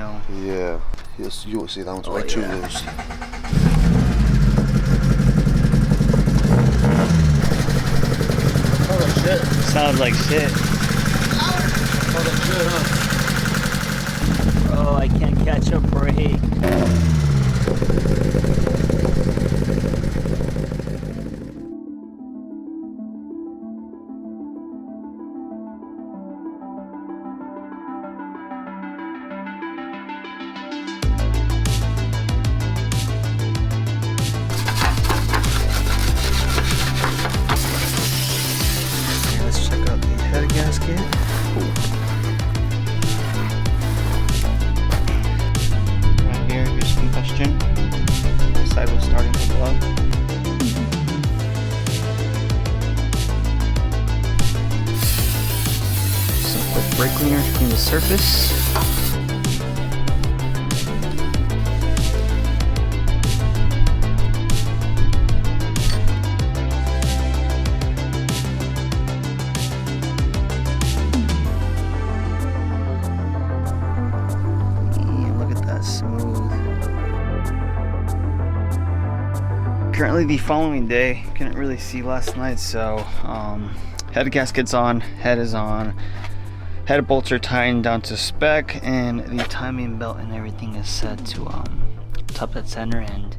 know. Yeah, you will see that one's way too loose. Sounds like shit. Sounds like shit. Sounds like shit, huh? Bro, I can't catch a break. Head gasket. Right here, here's combustion. This side was starting to blow. Some quick brake cleaner to clean the surface. Currently the following day, couldn't really see last night, so head gasket's on, head is on, head bolts are tightened down to spec, and the timing belt and everything is set to top dead center, and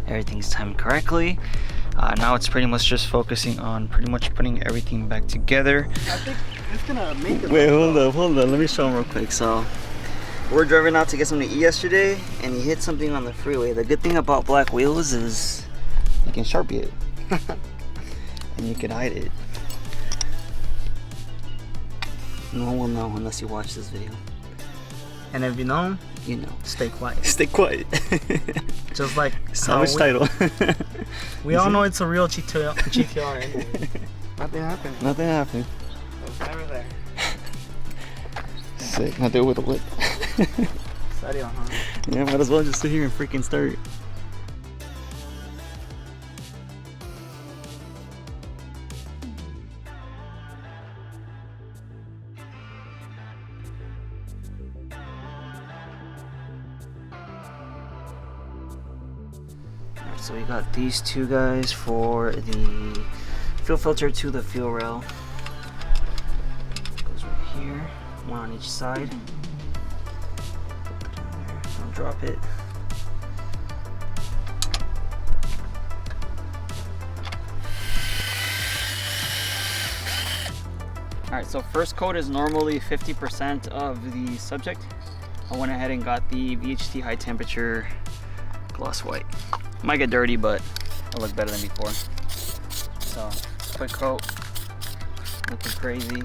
everything's timed correctly. Now it's pretty much just focusing on pretty much putting everything back together. I think it's gonna make it. Wait, hold on, let me show him real quick. So we're driving out to get something to eat yesterday, and he hit something on the freeway. The good thing about black wheels is you can Sharpie it and you can hide it. No one will know unless you watch this video. And if you know, you know. Stay quiet. Stay quiet. Just like sandwich title. We all know it's a real GTR. Nothing happened. Nothing happened. It was never there. Sick. Not there with a whip. Serio, huh? Yeah, might as well just sit here and freaking start. So we got these two guys for the fuel filter to the fuel rail. Goes right here, one on each side. Put that in there. Don't drop it. Alright, so first coat is normally 50% of the subject. I went ahead and got the VHT high temperature gloss white. Might get dirty, but it'll look better than before. So, quick coat, looking crazy.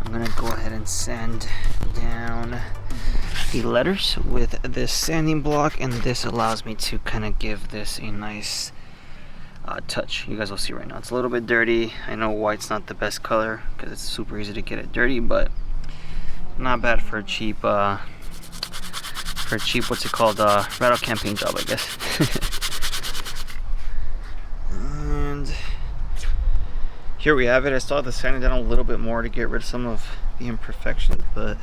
I'm gonna go ahead and sand down the letters with this sanding block, and this allows me to kind of give this a nice touch. You guys will see right now it's a little bit dirty. I know white's not the best color because it's super easy to get it dirty, but not bad for a cheap what's it called, rattle campaign job, I guess. And here we have it. I still have to sand it down a little bit more to get rid of some of the imperfections, but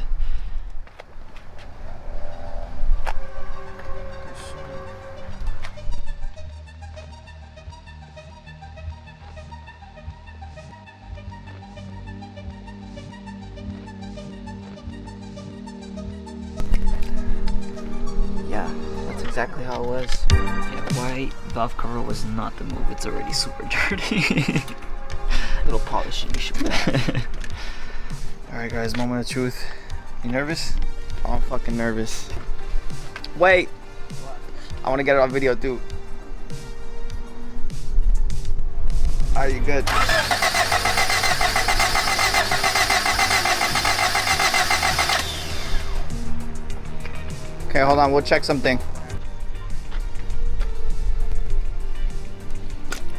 exactly how it was. Yeah, white valve cover was not the move. It's already super dirty. Little polishing should be. Alright guys, moment of truth. You nervous? Oh, I'm fucking nervous. Wait! What? I want to get it on video too. Are you good? Okay, hold on, we'll check something.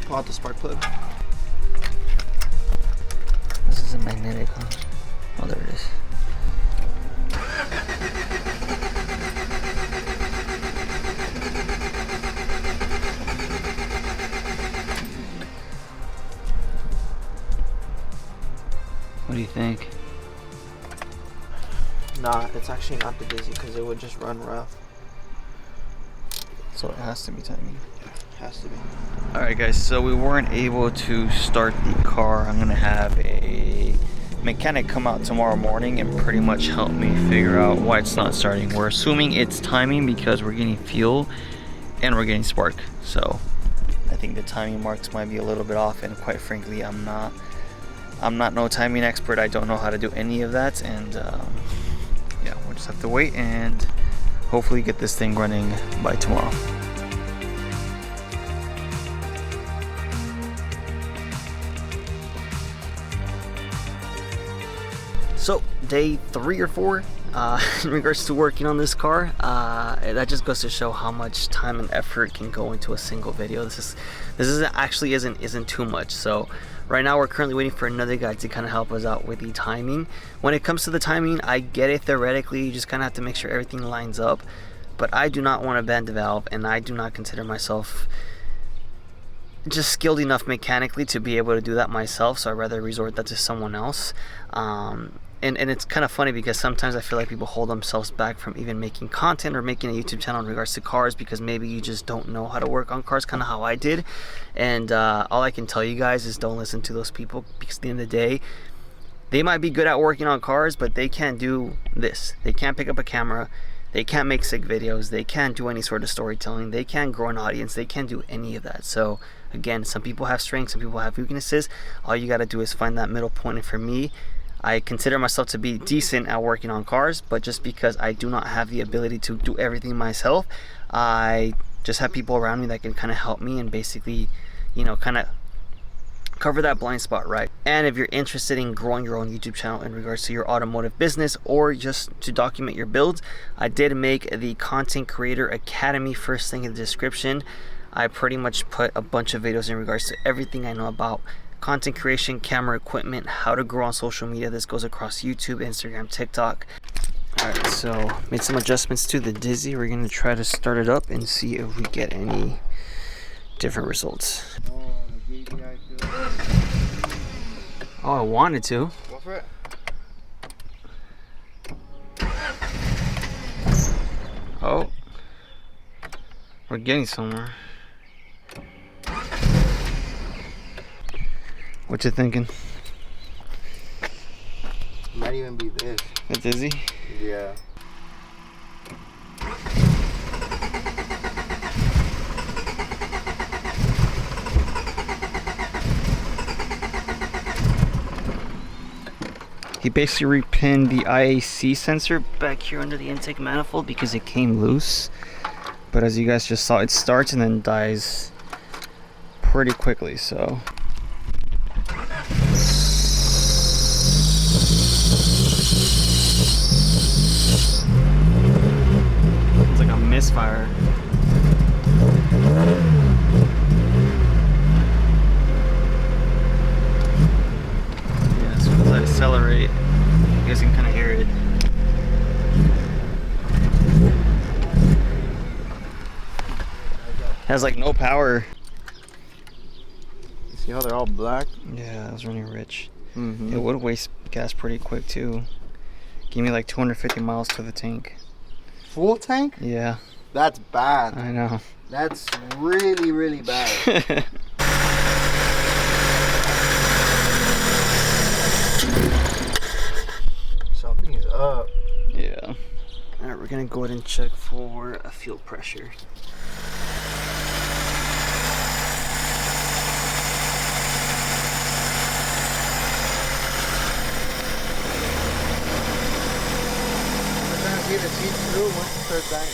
Pull out the spark plug. This is a magnetic, huh? Oh, there it is. What do you think? Nah, it's actually not the dizzy because it would just run rough. So it has to be timing. Has to be. Alright guys, so we weren't able to start the car. I'm gonna have a mechanic come out tomorrow morning and pretty much help me figure out why it's not starting. We're assuming it's timing because we're getting fuel and we're getting spark. So I think the timing marks might be a little bit off, and quite frankly I'm not no timing expert. I don't know how to do any of that, and yeah, we'll just have to wait and hopefully get this thing running by tomorrow. So day 3 or 4 in regards to working on this car, that just goes to show how much time and effort can go into a single video. This isn't too much. So right now we're currently waiting for another guy to kind of help us out with the timing. When it comes to the timing, I get it theoretically. You just kind of have to make sure everything lines up. But I do not want to bend the valve, and I do not consider myself just skilled enough mechanically to be able to do that myself. So I'd rather resort that to someone else. And it's kind of funny because sometimes I feel like people hold themselves back from even making content or making a YouTube channel in regards to cars because maybe you just don't know how to work on cars, kind of how I did. And all I can tell you guys is don't listen to those people, because at the end of the day, they might be good at working on cars, but they can't do this. They can't pick up a camera. They can't make sick videos. They can't do any sort of storytelling. They can't grow an audience. They can't do any of that. So again, some people have strengths, some people have weaknesses. All you got to do is find that middle point. And for me, I consider myself to be decent at working on cars, but just because I do not have the ability to do everything myself, I just have people around me that can kind of help me and basically, you know, kind of cover that blind spot, right? And if you're interested in growing your own YouTube channel in regards to your automotive business or just to document your builds, I did make the Content Creator Academy first thing in the description. I pretty much put a bunch of videos in regards to everything I know about content creation, camera equipment, how to grow on social media. This goes across YouTube, Instagram, TikTok. Alright, so made some adjustments to the Dizzy. We're going to try to start it up and see if we get any different results. Oh, I wanted to. Go for it. Oh, we're getting somewhere. What you thinking? Might even be this. The Dizzy? Yeah. He basically repinned the IAC sensor back here under the intake manifold because it came loose. But as you guys just saw, it starts and then dies pretty quickly, so. It's like a misfire. Yeah, as soon as I accelerate, you guys can kind of hear it. It has like no power. You see how they're all black? Yeah, I was running rich. Mm-hmm. It would waste gas pretty quick too. Give me like 250 miles to the tank. Full tank? Yeah, That's bad. I know. That's really, really bad. Something is up. Yeah. Alright, we're gonna go ahead and check for a fuel pressure. See the seat through once you start banging.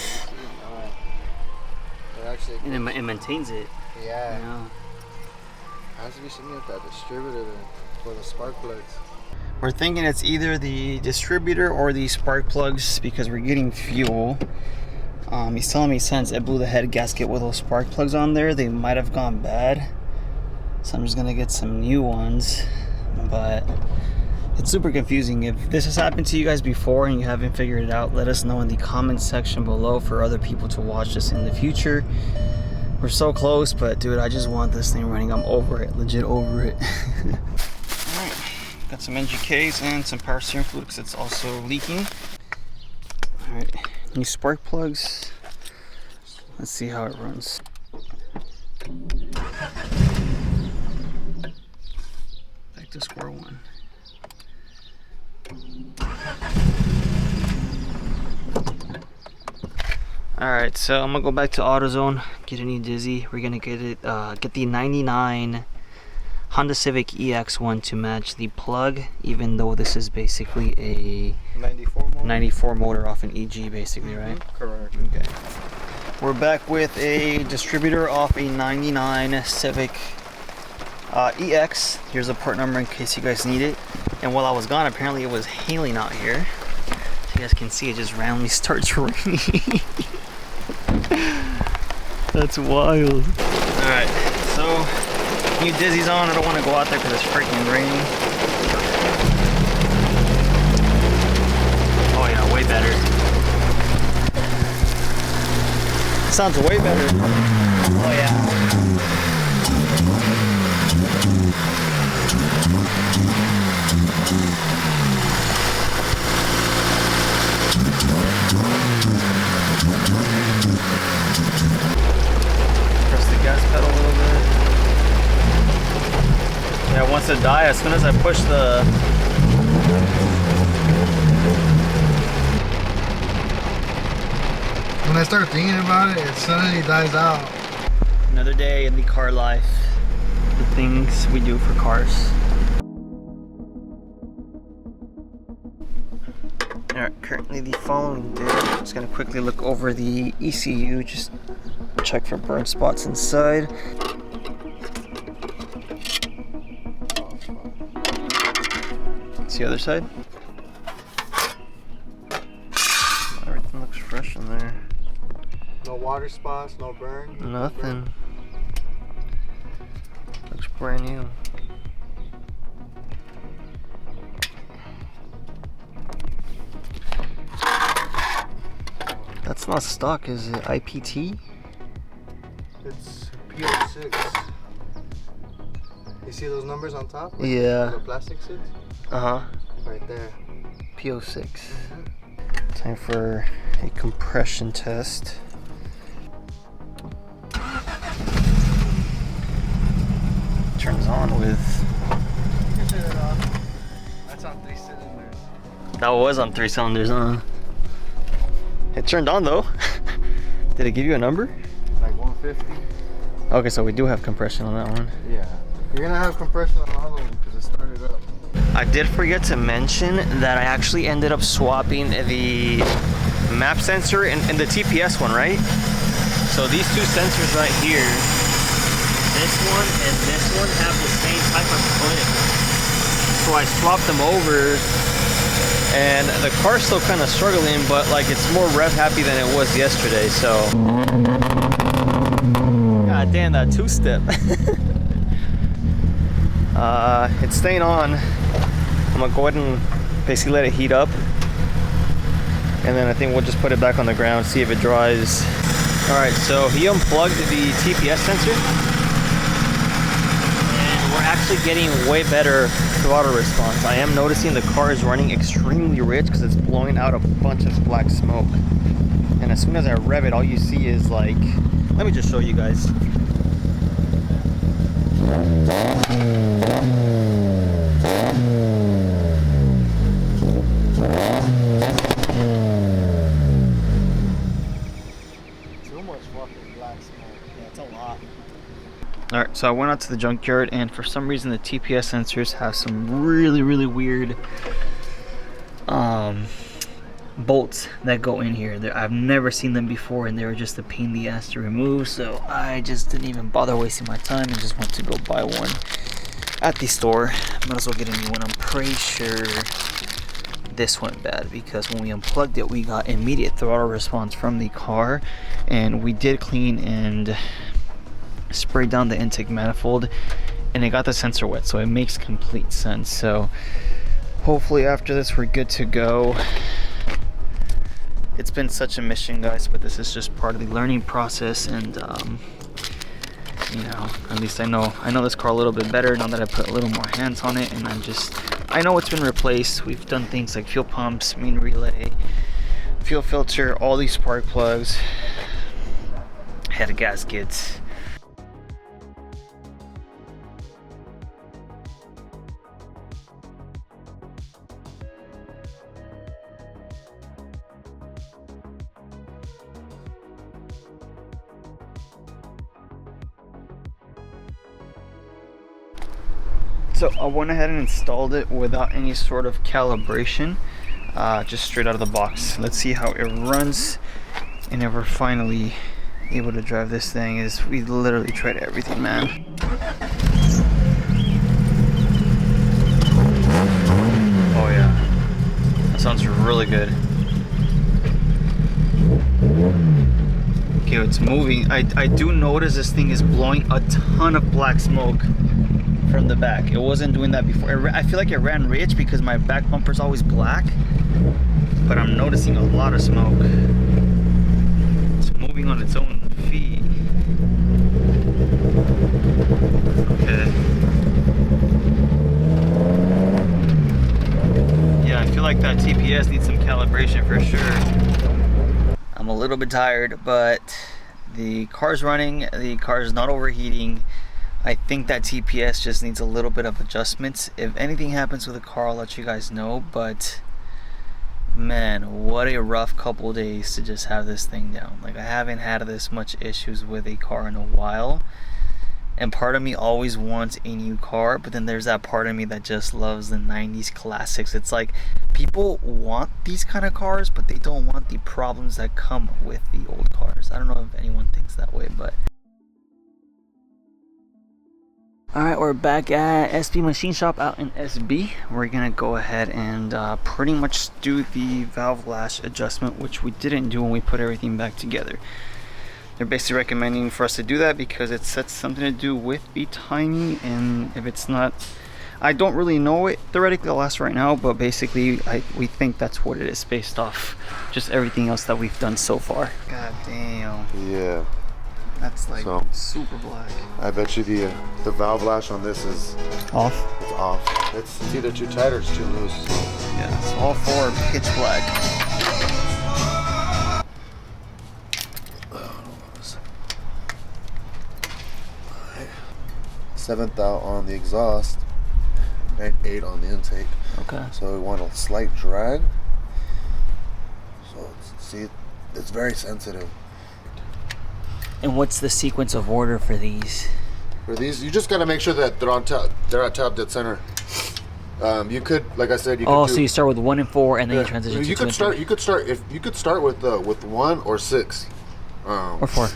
It actually. And it maintains it. Yeah. You know? Has to be something like that distributor for the spark plugs. We're thinking it's either the distributor or the spark plugs because we're getting fuel. He's telling me since it blew the head gasket with those spark plugs on there, they might have gone bad. So I'm just gonna get some new ones. But it's super confusing. If this has happened to you guys before and you haven't figured it out, let us know in the comments section below for other people to watch this in the future. We're so close, but dude, I just want this thing running. I'm over it, legit over it. Alright, Got some NGKs and some power steering fluid because it's also leaking. Alright, new spark plugs. Let's see how it runs. Back to square one. Alright, so I'm gonna go back to AutoZone, get a new dizzy. We're gonna get it, get the 99 Honda Civic EX1 to match the plug, even though this is basically a 94 motor off an EG, basically, right? Correct. Okay. We're back with a distributor off a 99 Civic EX. Here's the part number in case you guys need it. And while I was gone, apparently it was hailing out here. So you guys can see it just randomly starts raining. That's wild. Alright, so new dizzy's on. I don't want to go out there because it's freaking raining. Oh yeah, way better. Sounds way better. Oh yeah. Press the gas pedal a little bit. Yeah, it wants to die as soon as I push the... When I start thinking about it, it suddenly dies out. Another day in the car life. The things we do for cars. Alright, currently the following day, I'm just going to quickly look over the ECU, just check for burn spots inside. It's the other side. Everything looks fresh in there. No water spots, no burn. Nothing. Looks brand new. That's not stock, is it? IPT? It's PO6. You see those numbers on top? Yeah. The plastic sits? Uh-huh. Right there. PO6. Time for a compression test. Turns on with... That's on 3 cylinders. That was on 3 cylinders, huh? It turned on though. Did it give you a number? Like 150. Okay, so we do have compression on that one. Yeah. You're gonna have compression on all of them because it started up. I did forget to mention that I actually ended up swapping the map sensor and the TPS one, right? So these two sensors right here, this one and this one have the same type of clip. So I swapped them over and the car's still kind of struggling, but like it's more rev happy than it was yesterday, so. God damn, that two-step. It's staying on. I'm gonna go ahead and basically let it heat up. And then I think we'll just put it back on the ground, see if it dries. All right, so he unplugged the TPS sensor. And we're actually getting way better throttle response. I am noticing the car is running extremely rich because it's blowing out a bunch of black smoke. And as soon as I rev it, all you see is like, let me just show you guys. Too much fucking black smoke. Yeah, it's a lot. Alright, so I went out to the junkyard and for some reason the TPS sensors have some really weird bolts that go in here. I've never seen them before and they were just a pain in the ass to remove, so I just didn't even bother wasting my time and just went to go buy one at the store. Might as well get a new one. I'm pretty sure this went bad because when we unplugged it we got immediate throttle response from the car, and we did clean and spray down the intake manifold and it got the sensor wet, so it makes complete sense. So hopefully after this we're good to go. It's been such a mission, guys, but this is just part of the learning process, and see now. At least I know this car a little bit better now that I put a little more hands on it, and I know it's been replaced. We've done things like fuel pumps, main relay, fuel filter, all these spark plugs, head gaskets. So I went ahead and installed it without any sort of calibration, just straight out of the box. Let's see how it runs, and if we're finally able to drive this thing. We literally tried everything, man. Oh yeah, that sounds really good. Okay, it's moving. I do notice this thing is blowing a ton of black smoke from the back. It wasn't doing that before. I feel like it ran rich because my back bumper's always black, but I'm noticing a lot of smoke. It's moving on its own feet. Okay. Yeah, I feel like that TPS needs some calibration for sure. I'm a little bit tired, but the car's running, the car's not overheating. I think that TPS just needs a little bit of adjustments. If anything happens with the car, I'll let you guys know, but man, what a rough couple days to just have this thing down. Like, I haven't had this much issues with a car in a while, and part of me always wants a new car, but then there's that part of me that just loves the 90s classics. It's like people want these kind of cars, but they don't want the problems that come with the old cars. I don't know if anyone thinks that way, but alright, we're back at SB Machine Shop out in SB. We're gonna go ahead and pretty much do the valve lash adjustment, which we didn't do when we put everything back together. They're basically recommending for us to do that because it sets something to do with the timing, and if it's not, I don't really know it theoretically lasts right now, but basically we think that's what it is based off just everything else that we've done so far. God damn. Yeah. That's like so, super black. I bet you the valve lash on this is off. It's off. It's either too tight or it's too loose. Yeah, it's all four pitch black. 7th out on the exhaust and 8 on the intake. Okay. So we want a slight drag. So see, it's very sensitive. And what's the sequence of order for these? For these, you just gotta make sure that they're on top. They're at top dead center. You could, like I said, you could. So you start with 1 and 4, and then you transition to 2 and 3. You could start with 1 or 6. Or 4.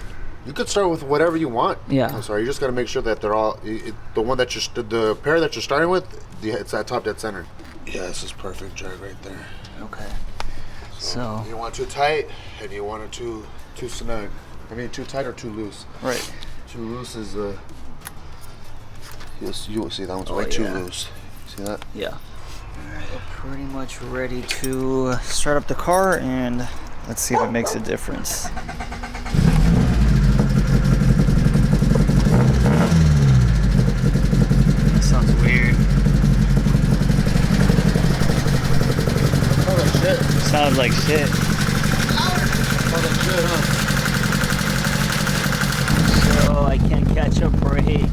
You could start with whatever you want. Yeah. I'm sorry. You just gotta make sure that they're all the one that the pair that you're starting with. It's at top dead center. Yeah, this is perfect drag right there. Okay. So you don't want it too tight, and you want it too snug. I mean, too tight or too loose. Right. Too loose is you will see that one's way too loose. See that? Yeah. Alright, we're pretty much ready to start up the car, and let's see if it makes a difference. That sounds weird. Oh, like shit. Sounds like shit. Oh, like shit, huh? So I can't catch a break.